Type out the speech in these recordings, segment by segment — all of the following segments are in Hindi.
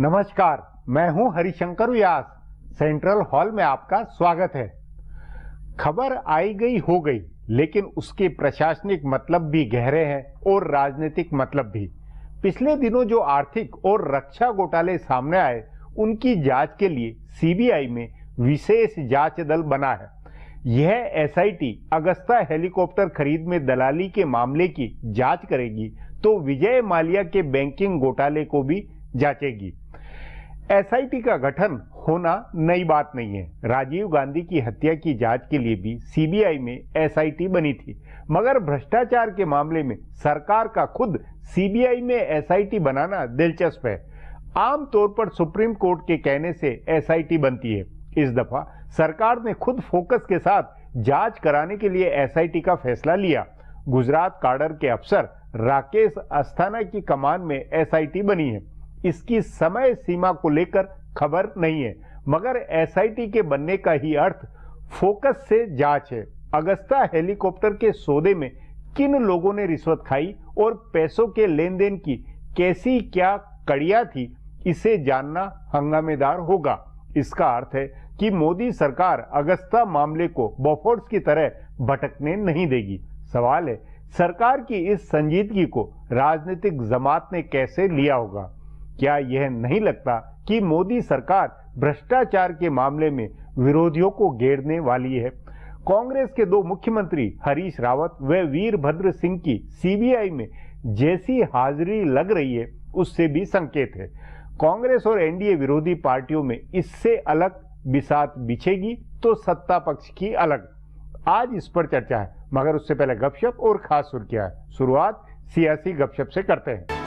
नमस्कार, मैं हूं हरिशंकर व्यास। सेंट्रल हॉल में आपका स्वागत है। खबर आई गई हो गई, लेकिन उसके प्रशासनिक मतलब भी गहरे हैं और राजनीतिक मतलब भी। पिछले दिनों जो आर्थिक और रक्षा घोटाले सामने आए, उनकी जांच के लिए सीबीआई में विशेष जांच दल बना है। यह एसआईटी अगस्ता हेलीकॉप्टर खरीद में दलाली के मामले की जांच करेगी, तो विजय माल्या के बैंकिंग घोटाले को भी जांचेगी। एसआईटी का गठन होना नई बात नहीं है। राजीव गांधी की हत्या की जांच के लिए भी सीबीआई में एसआईटी बनी थी, मगर भ्रष्टाचार के मामले में सरकार का खुद सीबीआई में एसआईटी बनाना दिलचस्प है। आमतौर पर सुप्रीम कोर्ट के कहने से एसआईटी बनती है। इस दफा सरकार ने खुद फोकस के साथ जांच कराने के लिए एसआईटी का फैसला लिया। गुजरात काडर के अफसर राकेश अस्थाना की कमान में एसआईटी बनी है। इसकी समय सीमा को लेकर खबर नहीं है, मगर एसआईटी के बनने का ही अर्थ फोकस से जांच है। अगस्ता हेलीकॉप्टर के सौदे में किन लोगों ने रिश्वत खाई और पैसों के लेन देन की कैसी क्या कड़ियां थी, इसे जानना हंगामेदार होगा। इसका अर्थ है कि मोदी सरकार अगस्ता मामले को बोफोर्स की तरह भटकने नहीं देगी। सवाल है, सरकार की इस संजीदगी को राजनीतिक जमात ने कैसे लिया होगा? क्या यह नहीं लगता कि मोदी सरकार भ्रष्टाचार के मामले में विरोधियों को घेरने वाली है? कांग्रेस के दो मुख्यमंत्री हरीश रावत व वीरभद्र सिंह की सीबीआई में जैसी हाजिरी लग रही है, उससे भी संकेत है। कांग्रेस और एनडीए विरोधी पार्टियों में इससे अलग बिसात बिछेगी तो सत्ता पक्ष की अलग। आज इस पर चर्चा है, मगर उससे पहले गपशप और खास सुर्खियां है। शुरुआत सियासी गपशप से करते हैं।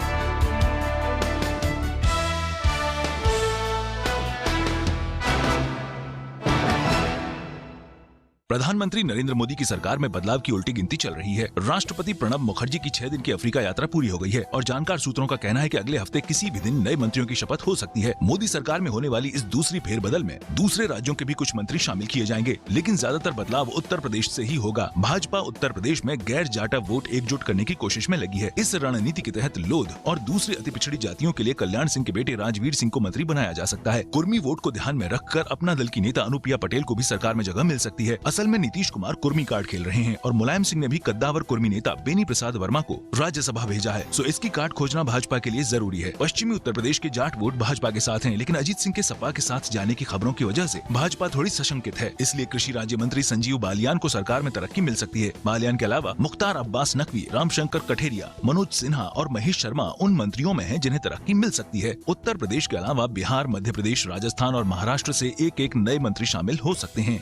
प्रधानमंत्री नरेंद्र मोदी की सरकार में बदलाव की उल्टी गिनती चल रही है। राष्ट्रपति प्रणब मुखर्जी की 6 दिन की अफ्रीका यात्रा पूरी हो गई है और जानकार सूत्रों का कहना है कि अगले हफ्ते किसी भी दिन नए मंत्रियों की शपथ हो सकती है। मोदी सरकार में होने वाली इस दूसरी फेरबदल में दूसरे राज्यों के भी कुछ मंत्री शामिल किए जाएंगे, लेकिन ज्यादातर बदलाव उत्तर प्रदेश से ही होगा। भाजपा उत्तर प्रदेश में गैर जाटा वोट एकजुट करने की कोशिश में लगी है। इस रणनीति के तहत लोध और दूसरी अति पिछड़ी जातियों के लिए कल्याण सिंह के बेटे राजवीर सिंह को मंत्री बनाया जा सकता है। कुर्मी वोट को ध्यान में रखकर अपना दल की नेता अनुप्रिया पटेल को भी सरकार में जगह मिल सकती है। असल में नीतीश कुमार कुर्मी कार्ड खेल रहे हैं और मुलायम सिंह ने भी कद्दावर कुर्मी नेता बेनी प्रसाद वर्मा को राज्यसभा भेजा है। सो इसकी काट खोजना भाजपा के लिए जरूरी है। पश्चिमी उत्तर प्रदेश के जाट वोट भाजपा के साथ हैं, लेकिन अजीत सिंह के सपा के साथ जाने की खबरों की वजह से भाजपा थोड़ी सशंकित है। इसलिए कृषि राज्य मंत्री संजीव बालियान को सरकार में तरक्की मिल सकती है। बालियान के अलावा मुख्तार अब्बास नकवी, रामशंकर कठेरिया, मनोज सिन्हा और महेश शर्मा उन मंत्रियों में हैं जिन्हें तरक्की मिल सकती है। उत्तर प्रदेश के अलावा बिहार, मध्य प्रदेश, राजस्थान और महाराष्ट्र से एक नए मंत्री शामिल हो सकते हैं।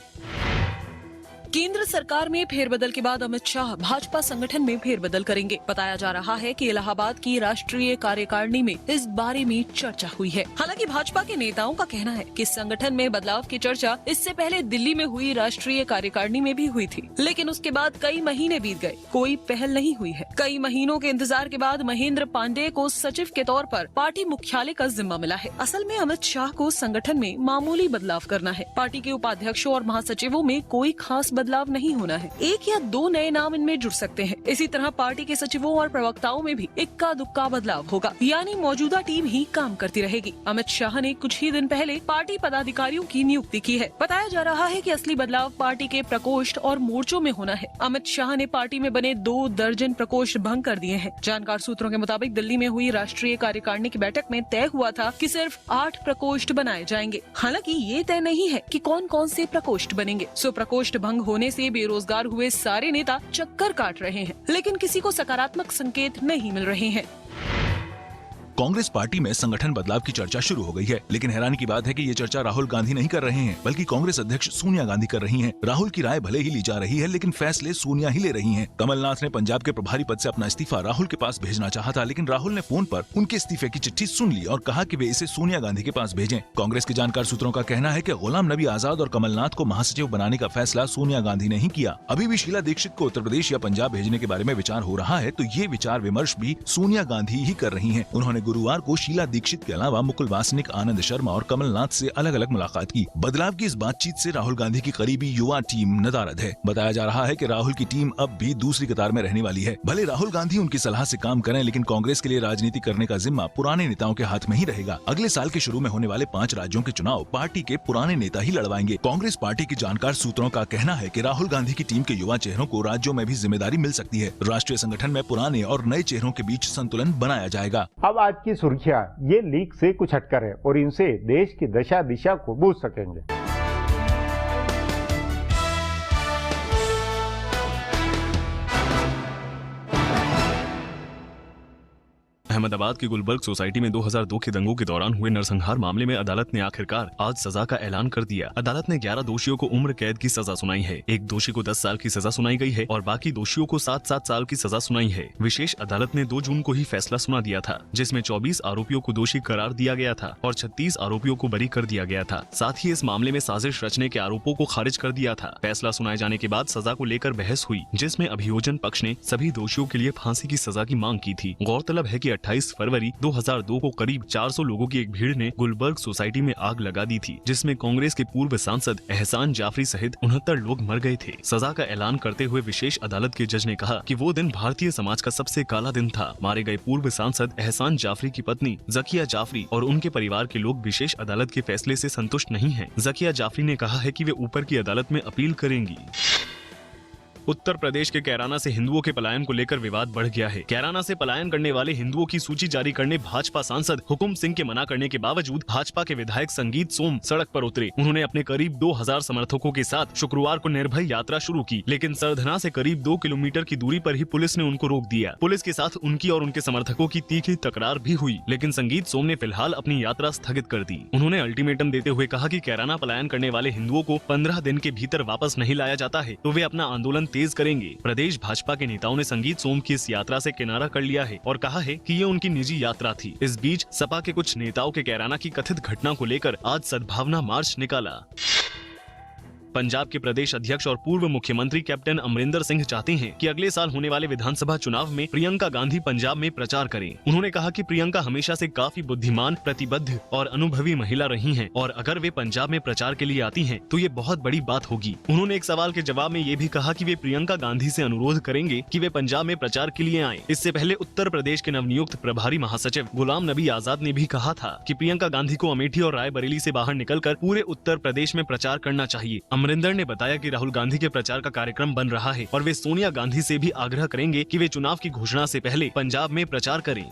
केंद्र सरकार में फेरबदल के बाद अमित शाह भाजपा संगठन में फेरबदल करेंगे। बताया जा रहा है कि इलाहाबाद की राष्ट्रीय कार्यकारिणी में इस बारे में चर्चा हुई है। हालांकि भाजपा के नेताओं का कहना है कि संगठन में बदलाव की चर्चा इससे पहले दिल्ली में हुई राष्ट्रीय कार्यकारिणी में भी हुई थी, लेकिन उसके बाद कई महीने बीत गए, कोई पहल नहीं हुई है। कई महीनों के इंतजार के बाद महेंद्र पांडेय को सचिव के तौर पर पार्टी मुख्यालय का जिम्मा मिला है। असल में अमित शाह को संगठन में मामूली बदलाव करना है। पार्टी के उपाध्यक्षों और महासचिवों में कोई खास बदलाव नहीं होना है। 1 या 2 नए नाम इनमें जुड़ सकते हैं। इसी तरह पार्टी के सचिवों और प्रवक्ताओं में भी इक्का दुक्का बदलाव होगा, यानी मौजूदा टीम ही काम करती रहेगी। अमित शाह ने कुछ ही दिन पहले पार्टी पदाधिकारियों की नियुक्ति की है। बताया जा रहा है कि असली बदलाव पार्टी के प्रकोष्ठ और मोर्चों में होना है। अमित शाह ने पार्टी में बने 2 दर्जन प्रकोष्ठ भंग कर दिए हैं। जानकार सूत्रों के मुताबिक दिल्ली में हुई राष्ट्रीय कार्यकारिणी की बैठक में तय हुआ था कि सिर्फ 8 प्रकोष्ठ बनाए जाएंगे। हालांकि ये तय नहीं है कि कौन कौन से प्रकोष्ठ बनेंगे। सो प्रकोष्ठ भंग होने से बेरोजगार हुए सारे नेता चक्कर काट रहे हैं, लेकिन किसी को सकारात्मक संकेत नहीं मिल रहे हैं। कांग्रेस पार्टी में संगठन बदलाव की चर्चा शुरू हो गई है, लेकिन हैरानी की बात है कि ये चर्चा राहुल गांधी नहीं कर रहे हैं, बल्कि कांग्रेस अध्यक्ष सोनिया गांधी कर रही हैं। राहुल की राय भले ही ली जा रही है, लेकिन फैसले सोनिया ही ले रही हैं। कमलनाथ ने पंजाब के प्रभारी पद से अपना इस्तीफा राहुल के पास भेजना चाहा था, लेकिन राहुल ने फोन पर उनके इस्तीफे की चिट्ठी सुन ली और कहा कि वे इसे सोनिया गांधी के पास भेजें। कांग्रेस के जानकार सूत्रों का कहना है कि गुलाम नबी आजाद और कमलनाथ को महासचिव बनाने का फैसला सोनिया गांधी ने ही किया। अभी भी शीला दीक्षित को उत्तर प्रदेश या पंजाब भेजने के बारे में विचार हो रहा है, तो ये विचार विमर्श भी सोनिया गांधी ही कर रही है। उन्होंने गुरुवार को शीला दीक्षित के अलावा मुकुल वासनिक, आनंद शर्मा और कमलनाथ से अलग अलग मुलाकात की। बदलाव की इस बातचीत से राहुल गांधी की करीबी युवा टीम नदारद है। बताया जा रहा है कि राहुल की टीम अब भी दूसरी कतार में रहने वाली है। भले राहुल गांधी उनकी सलाह से काम करें, लेकिन कांग्रेस के लिए राजनीति करने का जिम्मा पुराने नेताओं के हाथ में ही रहेगा। अगले साल के शुरू में होने वाले 5 राज्यों के चुनाव पार्टी के पुराने नेता ही लड़वाएंगे। कांग्रेस पार्टी की जानकार सूत्रों का कहना है कि राहुल गांधी की टीम के युवा चेहरों को राज्यों में भी जिम्मेदारी मिल सकती है। राष्ट्रीय संगठन में पुराने और नए चेहरों के बीच संतुलन बनाया जाएगा। अब आज की सुर्खियां ये लीक से कुछ हटकर है और इनसे देश की दशा दिशा को बूझ सकेंगे। अहमदाबाद की गुलबर्ग सोसाइटी में 2002 के दंगों के दौरान हुए नरसंहार मामले में अदालत ने आखिरकार आज सजा का ऐलान कर दिया। अदालत ने 11 दोषियों को उम्र कैद की सजा सुनाई है। एक दोषी को 10 साल की सजा सुनाई गई है और बाकी दोषियों को 7-7 साल की सजा सुनाई है। विशेष अदालत ने 2 जून को ही फैसला सुना दिया था, जिसमें 24 आरोपियों को दोषी करार दिया गया था और 36 आरोपियों को बरी कर दिया गया था। साथ ही इस मामले में साजिश रचने के आरोपों को खारिज कर दिया था। फैसला सुनाए जाने के बाद सजा को लेकर बहस हुई, जिसमें अभियोजन पक्ष ने सभी दोषियों के लिए फांसी की सजा की मांग की थी। गौरतलब है कि 28 फरवरी 2002 को करीब 400 लोगों की एक भीड़ ने गुलबर्ग सोसाइटी में आग लगा दी थी, जिसमें कांग्रेस के पूर्व सांसद एहसान जाफरी सहित 69 लोग मर गए थे। सजा का ऐलान करते हुए विशेष अदालत के जज ने कहा कि वो दिन भारतीय समाज का सबसे काला दिन था। मारे गए पूर्व सांसद एहसान जाफरी की पत्नी जकिया जाफरी और उनके परिवार के लोग विशेष अदालत के फैसले से संतुष्ट नहीं हैं। जकिया जाफरी ने कहा है कि वे ऊपर की अदालत में अपील करेंगी। उत्तर प्रदेश के कैराना से हिंदुओं के पलायन को लेकर विवाद बढ़ गया है। कैराना से पलायन करने वाले हिंदुओं की सूची जारी करने भाजपा सांसद हुकुम सिंह के मना करने के बावजूद भाजपा के विधायक संगीत सोम सड़क पर उतरे। उन्होंने अपने करीब 2000 समर्थकों के साथ शुक्रवार को निर्भय यात्रा शुरू की, लेकिन सरधना से करीब 2 किलोमीटर की दूरी पर ही पुलिस ने उनको रोक दिया। पुलिस के साथ उनकी और उनके समर्थकों की तीखी तकरार भी हुई, लेकिन संगीत सोम ने फिलहाल अपनी यात्रा स्थगित कर दी। उन्होंने अल्टीमेटम देते हुए कहा कि कैराना पलायन करने वाले हिंदुओं को 15 दिन के भीतर वापस नहीं लाया जाता है तो वे अपना आंदोलन तेज करेंगे। प्रदेश भाजपा के नेताओं ने संगीत सोम की इस यात्रा से किनारा कर लिया है और कहा है कि ये उनकी निजी यात्रा थी। इस बीच सपा के कुछ नेताओं के कैराना की कथित घटना को लेकर आज सद्भावना मार्च निकाला। पंजाब के प्रदेश अध्यक्ष और पूर्व मुख्यमंत्री कैप्टन अमरिंदर सिंह चाहते हैं कि अगले साल होने वाले विधानसभा चुनाव में प्रियंका गांधी पंजाब में प्रचार करें। उन्होंने कहा कि प्रियंका हमेशा से काफी बुद्धिमान, प्रतिबद्ध और अनुभवी महिला रही हैं और अगर वे पंजाब में प्रचार के लिए आती हैं तो ये बहुत बड़ी बात होगी। उन्होंने एक सवाल के जवाब में ये भी कहा कि वे प्रियंका गांधी से अनुरोध करेंगे कि वे पंजाब में प्रचार के लिए आएं। इससे पहले उत्तर प्रदेश के नवनियुक्त प्रभारी महासचिव गुलाम नबी आजाद ने भी कहा था कि प्रियंका गांधी को अमेठी और रायबरेली से बाहर निकलकर पूरे उत्तर प्रदेश में प्रचार करना चाहिए। अमरिंदर ने बताया कि राहुल गांधी के प्रचार का कार्यक्रम बन रहा है और वे सोनिया गांधी से भी आग्रह करेंगे कि वे चुनाव की घोषणा से पहले पंजाब में प्रचार करें।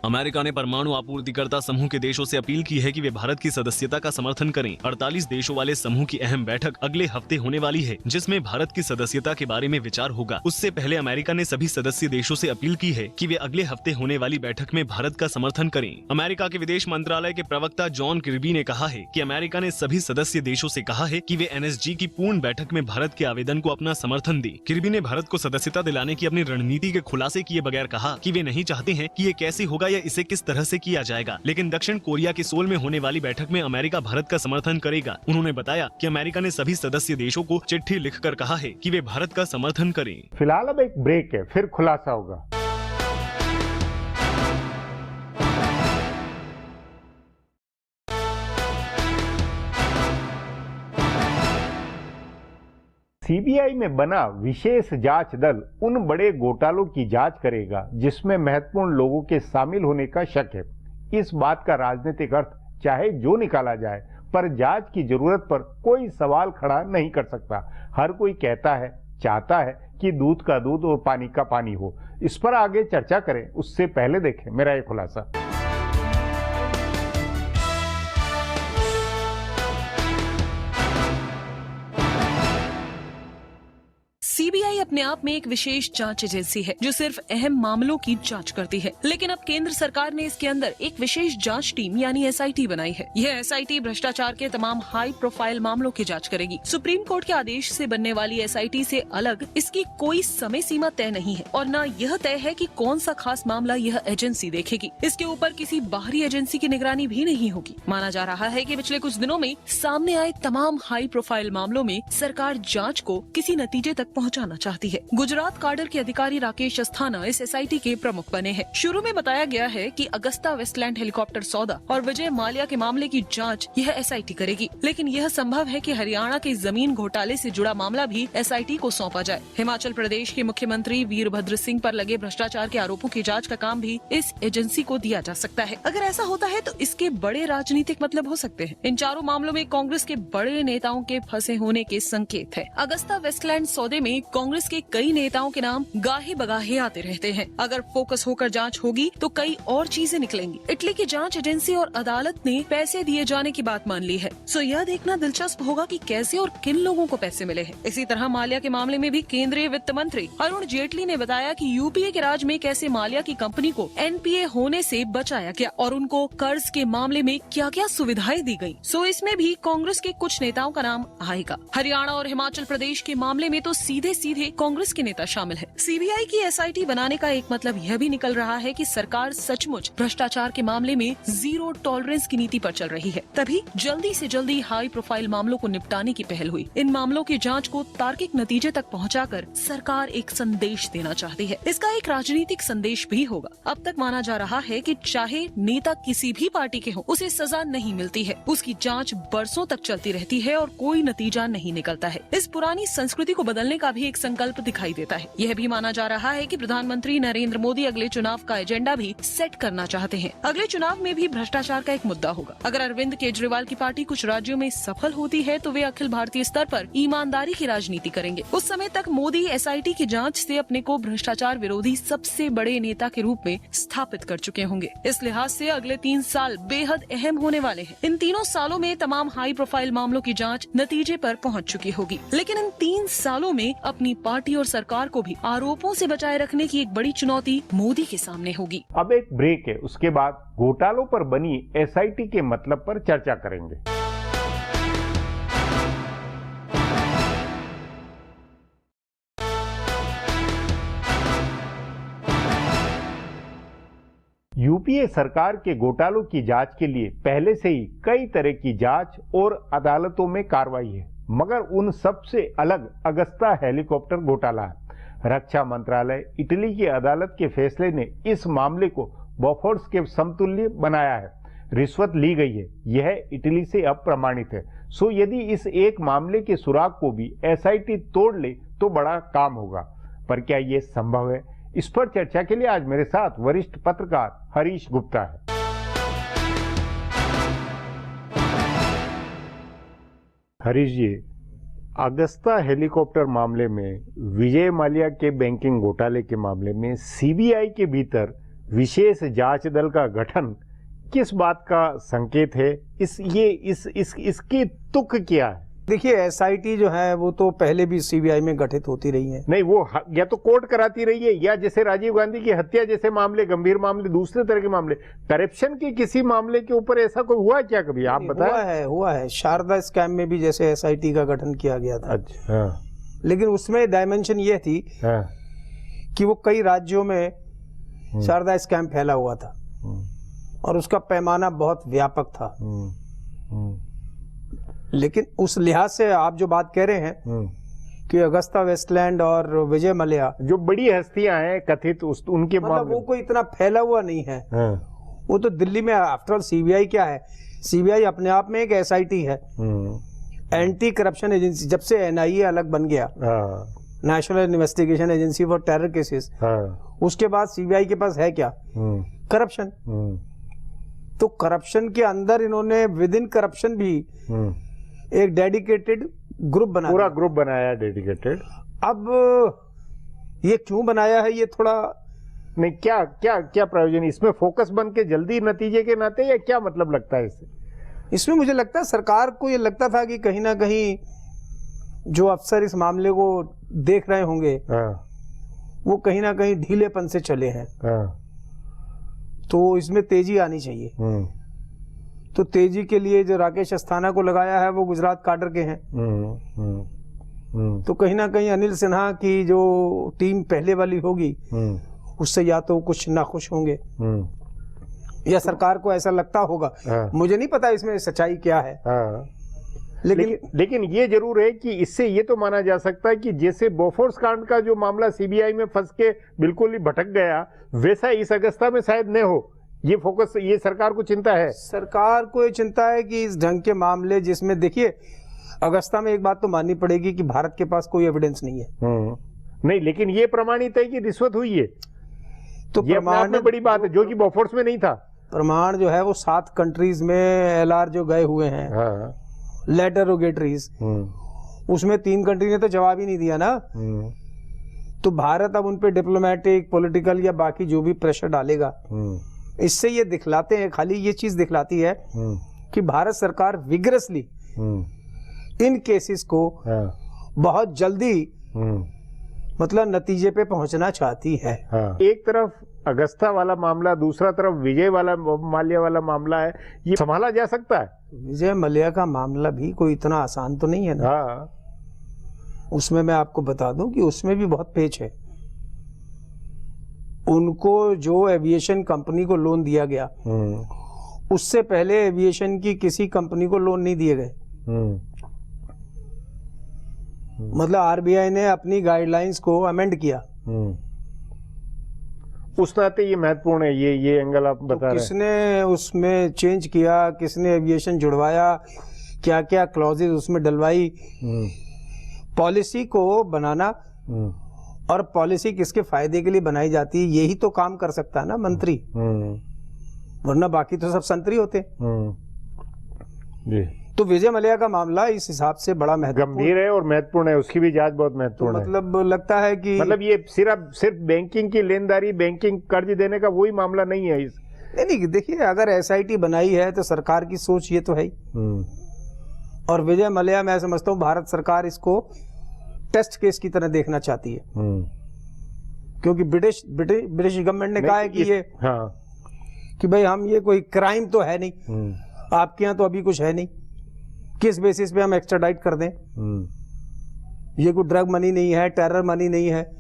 अमेरिका ने परमाणु आपूर्तिकर्ता समूह के देशों से अपील की है कि वे भारत की सदस्यता का समर्थन करें। 48 देशों वाले समूह की अहम बैठक अगले हफ्ते होने वाली है, जिसमें भारत की सदस्यता के बारे में विचार होगा। उससे पहले अमेरिका ने सभी सदस्य देशों से अपील की है कि वे अगले हफ्ते होने वाली बैठक में भारत का समर्थन करें। अमेरिका के विदेश मंत्रालय के प्रवक्ता जॉन किर्बी ने कहा है कि अमेरिका ने सभी सदस्य देशों से कहा है कि वे NSG की पूर्ण बैठक में भारत के आवेदन को अपना समर्थन दे। किर्बी ने भारत को सदस्यता दिलाने की अपनी रणनीति के खुलासे किए बगैर कहा कि वे नहीं चाहते हैं कि ये कैसे होगा या इसे किस तरह से किया जाएगा, लेकिन दक्षिण कोरिया के सोल में होने वाली बैठक में अमेरिका भारत का समर्थन करेगा। उन्होंने बताया कि अमेरिका ने सभी सदस्य देशों को चिट्ठी लिखकर कहा है कि वे भारत का समर्थन करें। फिलहाल अब एक ब्रेक है, फिर खुलासा होगा। सीबीआई में बना विशेष जांच दल उन बड़े घोटालों की जांच करेगा जिसमें महत्वपूर्ण लोगों के शामिल होने का शक है। इस बात का राजनीतिक अर्थ चाहे जो निकाला जाए, पर जांच की जरूरत पर कोई सवाल खड़ा नहीं कर सकता। हर कोई कहता है, चाहता है कि दूध का दूध और पानी का पानी हो। इस पर आगे चर्चा करें, उससे पहले देखें मेरा ये खुलासा। सीबीआई अपने आप में एक विशेष जांच एजेंसी है जो सिर्फ अहम मामलों की जांच करती है, लेकिन अब केंद्र सरकार ने इसके अंदर एक विशेष जांच टीम यानी SIT बनाई है। यह SIT भ्रष्टाचार के तमाम हाई प्रोफाइल मामलों की जांच करेगी। सुप्रीम कोर्ट के आदेश से बनने वाली SIT से अलग इसकी कोई समय सीमा तय नहीं है और न यह तय है कि कौन सा खास मामला यह एजेंसी देखेगी। इसके ऊपर किसी बाहरी एजेंसी की निगरानी भी नहीं होगी। माना जा रहा है कि पिछले कुछ दिनों में सामने आए तमाम हाई प्रोफाइल मामलों में सरकार जांच को किसी नतीजे तक पहुंचाना चाहती चाहती है। गुजरात काडर के अधिकारी राकेश अस्थाना इस SIT के प्रमुख बने हैं। शुरू में बताया गया है कि अगस्ता वेस्टलैंड हेलीकॉप्टर सौदा और विजय माल्या के मामले की जांच यह SIT करेगी, लेकिन यह संभव है कि हरियाणा के जमीन घोटाले से जुड़ा मामला भी SIT को सौंपा जाए। हिमाचल प्रदेश के मुख्यमंत्री वीरभद्र सिंह पर लगे भ्रष्टाचार के आरोपों की जांच का काम भी इस एजेंसी को दिया जा सकता है। अगर ऐसा होता है तो इसके बड़े राजनीतिक मतलब हो सकते हैं। इन चारों मामलों में कांग्रेस के बड़े नेताओं के फंसे होने के संकेत है। अगस्ता वेस्टलैंड सौदे में कांग्रेस के कई नेताओं के नाम गाहे बगाहे आते रहते हैं। अगर फोकस होकर जांच होगी तो कई और चीजें निकलेंगी। इटली की जांच एजेंसी और अदालत ने पैसे दिए जाने की बात मान ली है, सो यह देखना दिलचस्प होगा कि कैसे और किन लोगों को पैसे मिले हैं। इसी तरह माल्या के मामले में भी केंद्रीय वित्त मंत्री अरुण जेटली ने बताया कि यूपीए के राज में कैसे माल्या की कंपनी को NPA होने से बचाया गया और उनको कर्ज के मामले में क्या क्या सुविधाएं दी गयी। सो इसमें भी कांग्रेस के कुछ नेताओं का नाम आएगा। हरियाणा और हिमाचल प्रदेश के मामले में तो सीधे सीधे कांग्रेस के नेता शामिल है। CBI की SIT बनाने का एक मतलब यह भी निकल रहा है कि सरकार सचमुच भ्रष्टाचार के मामले में जीरो टॉलरेंस की नीति पर चल रही है। तभी जल्दी से जल्दी हाई प्रोफाइल मामलों को निपटाने की पहल हुई। इन मामलों की जांच को तार्किक नतीजे तक पहुंचाकर सरकार एक संदेश देना चाहती है। इसका एक राजनीतिक संदेश भी होगा। अब तक माना जा रहा है कि चाहे नेता किसी भी पार्टी के हो, उसे सजा नहीं मिलती है। उसकी जांच बरसों तक चलती रहती है और कोई नतीजा नहीं निकलता है। इस पुरानी संस्कृति को बदलने का भी एक संकल्प दिखाई देता है। यह भी माना जा रहा है कि प्रधानमंत्री नरेंद्र मोदी अगले चुनाव का एजेंडा भी सेट करना चाहते हैं। अगले चुनाव में भी भ्रष्टाचार का एक मुद्दा होगा। अगर अरविंद केजरीवाल की पार्टी कुछ राज्यों में सफल होती है तो वे अखिल भारतीय स्तर पर ईमानदारी की राजनीति करेंगे। उस समय तक मोदी SIT की जांच से अपने को भ्रष्टाचार विरोधी सबसे बड़े नेता के रूप में स्थापित कर चुके होंगे। इस लिहाज से अगले 3 साल बेहद अहम होने वाले हैं। इन तीनों सालों में तमाम हाई प्रोफाइल मामलों की जांच नतीजे पर पहुंच चुकी होगी, लेकिन इन 3 सालों में अपनी पार्टी और सरकार को भी आरोपों से बचाए रखने की एक बड़ी चुनौती मोदी के सामने होगी। अब एक ब्रेक है, उसके बाद घोटालों पर बनी SIT के मतलब पर चर्चा करेंगे। यूपीए सरकार के घोटालों की जांच के लिए पहले से ही कई तरह की जांच और अदालतों में कार्रवाई है, मगर उन सब से अलग अगस्ता हेलीकॉप्टर घोटाला है। रक्षा मंत्रालय, इटली की अदालत के फैसले ने इस मामले को बोफोर्स के समतुल्य बनाया है। रिश्वत ली गई है, यह इटली से अब प्रमाणित है। सो यदि इस एक मामले के सुराग को भी SIT तोड़ ले तो बड़ा काम होगा, पर क्या ये संभव है? इस पर चर्चा के लिए आज मेरे साथ वरिष्ठ पत्रकार हरीश गुप्ता है। हरीश जी, अगस्ता हेलीकॉप्टर मामले में, विजय माल्या के बैंकिंग घोटाले के मामले में CBI के भीतर विशेष जांच दल का गठन किस बात का संकेत है? इसकी तुक क्या है? देखिए, SIT जो है वो तो पहले भी CBI में गठित होती रही है। नहीं, वो या तो कोर्ट कराती रही है, या जैसे राजीव गांधी की हत्या जैसे मामले, गंभीर मामले, दूसरे तरह के मामले, करप्शन के किसी मामले के ऊपर ऐसा कोई हुआ क्या कभी? आप बताएं। हुआ है। शारदा स्कैम में भी जैसे SIT का गठन किया गया था। अच्छा, हाँ। लेकिन उसमें डायमेंशन ये थी, हाँ, कि वो कई राज्यों में शारदा स्कैम फैला हुआ था और उसका पैमाना बहुत व्यापक था। लेकिन उस लिहाज से आप जो बात कह रहे हैं कि अगस्ता वेस्टलैंड और विजय माल्या जो बड़ी हस्तियां हैं कथित, उनके मतलब वो कोई इतना फैला हुआ नहीं है। वो तो दिल्ली में, आफ्टर ऑल CBI क्या है? CBI अपने आप में एक SIT है, एंटी करप्शन एजेंसी। जब से NIA अलग बन गया, national investigation agency for terror cases, उसके बाद CBI के पास है क्या? करप्शन। तो करप्शन के अंदर इन्होंने विद इन करप्शन भी एक डेडिकेटेड ग्रुप बनाया, पूरा ग्रुप बनाया डेडिकेटेड। अब ये क्यों बनाया है, ये थोड़ा नहीं, क्या क्या क्या प्रयोजन इसमें? फोकस बन के जल्दी नतीजे के नाते, या क्या मतलब लगता है इससे? इसमें मुझे लगता है सरकार को ये लगता था कि कहीं ना कहीं जो अफसर इस मामले को देख रहे होंगे, वो कहीं ना कहीं ढीलेपन से चले हैं, तो इसमें तेजी आनी चाहिए। तो तेजी के लिए जो राकेश अस्थाना को लगाया है वो गुजरात काडर के हैं। तो कहीं ना कहीं अनिल सिन्हा की जो टीम पहले वाली होगी, उससे या तो कुछ नाखुश होंगे या सरकार को ऐसा लगता होगा। मुझे नहीं पता इसमें सच्चाई क्या है। लेकिन ये जरूर है कि इससे ये तो माना जा सकता है कि जैसे बोफोर्स कांड का जो मामला सीबीआई में फंस के बिल्कुल ही भटक गया, वैसा इस अगस्ता में शायद न हो। ये फोकस, ये सरकार को चिंता है। सरकार को ये चिंता है कि इस ढंग के मामले, जिसमें देखिए अगस्ता में एक बात तो माननी पड़ेगी कि भारत के पास कोई एविडेंस नहीं है। नहीं, लेकिन ये प्रमाणित है कि रिश्वत हुई है, तो ये प्रमाण में बड़ी बात है, जो कि बोफोर्स में नहीं था। प्रमाण जो है वो 7 कंट्रीज में एलआर जो गए हुए हैं, लेटरोगेटरीज, उसमें 3 कंट्री ने तो जवाब ही नहीं दिया ना। तो भारत अब उन पे डिप्लोमेटिक, पॉलिटिकल या बाकी जो भी प्रेशर डालेगा, इससे ये दिखलाते हैं, खाली ये चीज दिखलाती है कि भारत सरकार विगरसली इन केसेस को बहुत जल्दी मतलब नतीजे पे पहुंचना चाहती है। एक तरफ अगस्ता वाला मामला, दूसरा तरफ विजय वाला माल्या वाला मामला है, ये संभाला जा सकता है? विजय मल्ल्या का मामला भी कोई इतना आसान तो नहीं है ना। उसमें मैं आपको बता दूं कि उसमें भी बहुत पेच है। उनको जो एविएशन कंपनी को लोन दिया गया, उससे पहले एविएशन की किसी कंपनी को लोन नहीं दिए गए। मतलब आरबीआई ने अपनी गाइडलाइंस को अमेंड किया। उस नाते ये महत्वपूर्ण है, ये एंगल आप बता रहे हैं। किसने उसमें चेंज किया, किसने एविएशन जुड़वाया, क्या क्या क्लॉजेज उसमें डलवाई, पॉलिसी को बनाना और पॉलिसी किसके फायदे के लिए बनाई जाती है, यही तो काम कर सकता है ना मंत्री, वरना बाकी तो सब संतरी होते। जी। तो विजय मल्ल्या का मामला इस हिसाब से बड़ा गंभीर है और महत्वपूर्ण है, उसकी भी जांच बहुत महत्वपूर्ण है। मतलब लगता है कि मतलब ये सिर्फ बैंकिंग की लेनदारी, बैंकिंग कर्ज देने का वही मामला नहीं है। नहीं, देखिए अगर एसआईटी बनाई है तो सरकार की सोच ये तो है ही। और विजय मल्ल्या, मैं समझता हूँ भारत सरकार इसको टेस्ट केस की तरह देखना चाहती है, क्योंकि ब्रिटिश गवर्नमेंट ने कहा है कि ये कि भाई हम ये कोई क्राइम तो है नहीं, आपके यहाँ तो अभी कुछ है नहीं, किस बेसिस पे हम एक्स्ट्राडाइट कर दें। ये कोई ड्रग मनी नहीं है, टेरर मनी नहीं है,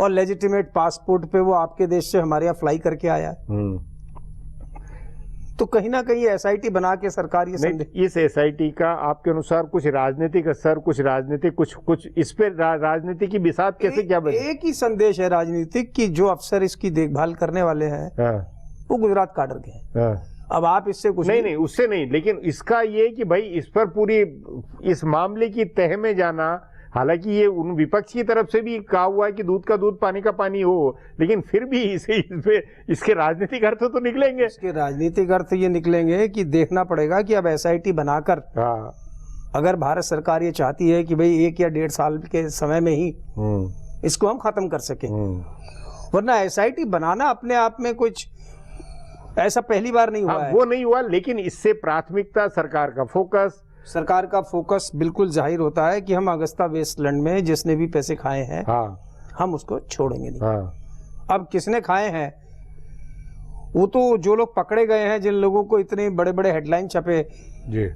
और लेजिटिमेट पासपोर्ट पे वो आपके देश से हमारे यहाँ फ्लाई करके आया है। तो कहीं ना कहीं एसआईटी बना के सरकार ये इस एसआईटी का आपके अनुसार कुछ राजनीतिक असर, कुछ इस पे राजनीति की बिसात कैसे क्या बने? एक ही संदेश है राजनीतिक कि जो अफसर इसकी देखभाल करने वाले हैं वो गुजरात काडर के हैं। अब आप इससे कुछ नहीं, उससे नहीं, लेकिन इसका ये कि भाई इस पर पूरी इस मामले की तह में जाना, हालांकि ये उन विपक्ष की तरफ से भी कहा हुआ है कि दूध का दूध पानी का पानी हो, लेकिन फिर भी इसके राजनीतिक अर्थ तो निकलेंगे। इसके राजनीतिक अर्थ ये निकलेंगे कि देखना पड़ेगा कि अब एसआईटी बनाकर अगर भारत सरकार ये चाहती है कि भाई 1 या 1.5 साल के समय में ही इसको हम खत्म कर सके, वरना एसआईटी बनाना अपने आप में कुछ ऐसा पहली बार नहीं हुआ है। वो नहीं हुआ, लेकिन इससे प्राथमिकता, सरकार का फोकस बिल्कुल जाहिर होता है कि हम अगस्ता वेस्टलैंड में जिसने भी पैसे खाए हैं हम उसको छोड़ेंगे नहीं। अब किसने खाए हैं, वो तो जो लोग पकड़े गए हैं, जिन लोगों को इतने बड़े बड़े हेडलाइन छपे जी,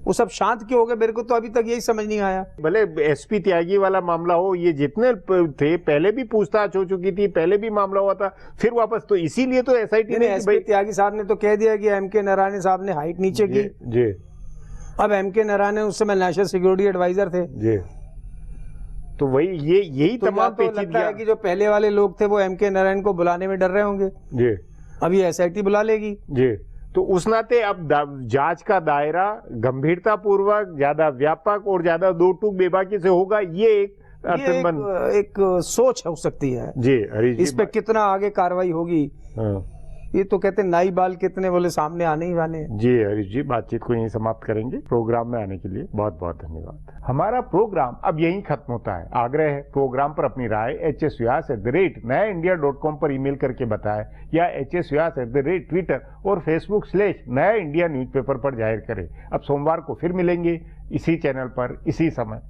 वो सब शांत क्यों हो गए, मेरे को तो अभी तक यही समझ नहीं आया। भले एसपी त्यागी वाला मामला हो, ये जितने थे पहले भी पूछताछ हो चुकी थी, पहले भी मामला हुआ था, फिर वापस, तो इसीलिए तो एसआईटी ने एसपी त्यागी साहब ने तो कह दिया कि एमके नारायण साहब ने हाइट नीचे की जी। अब एमके नारायण उस समय नेशनल सिक्योरिटी एडवाइजर थे जी, तो वही यही तो तमाम तो लगता है कि जो पहले वाले लोग थे वो एमके नारायण को बुलाने में डर रहे होंगे जी, अब ये एसआईटी बुला लेगी जी। तो उस नाते अब जांच का दायरा गंभीरता पूर्वक, ज्यादा व्यापक और ज्यादा दो टूक बेबाकी से होगा, ये एक सोच हो सकती है जी। हरीश जी, इस पे कितना आगे कार्रवाई होगी, ये तो कहते हैं नाई बाल कितने बोले सामने आने ही वाले हैं जी। हरीश जी, बातचीत को यहीं समाप्त करेंगे। प्रोग्राम में आने के लिए बहुत बहुत धन्यवाद। हमारा प्रोग्राम अब यहीं खत्म होता है। आग्रह है प्रोग्राम पर अपनी राय hsvyas@nayaindia.com पर ईमेल करके बताएं या hsvyas@Twitter और Facebook/नया इंडिया न्यूज़पेपर पर जाहिर करें। अब सोमवार को फिर मिलेंगे इसी चैनल पर इसी समय।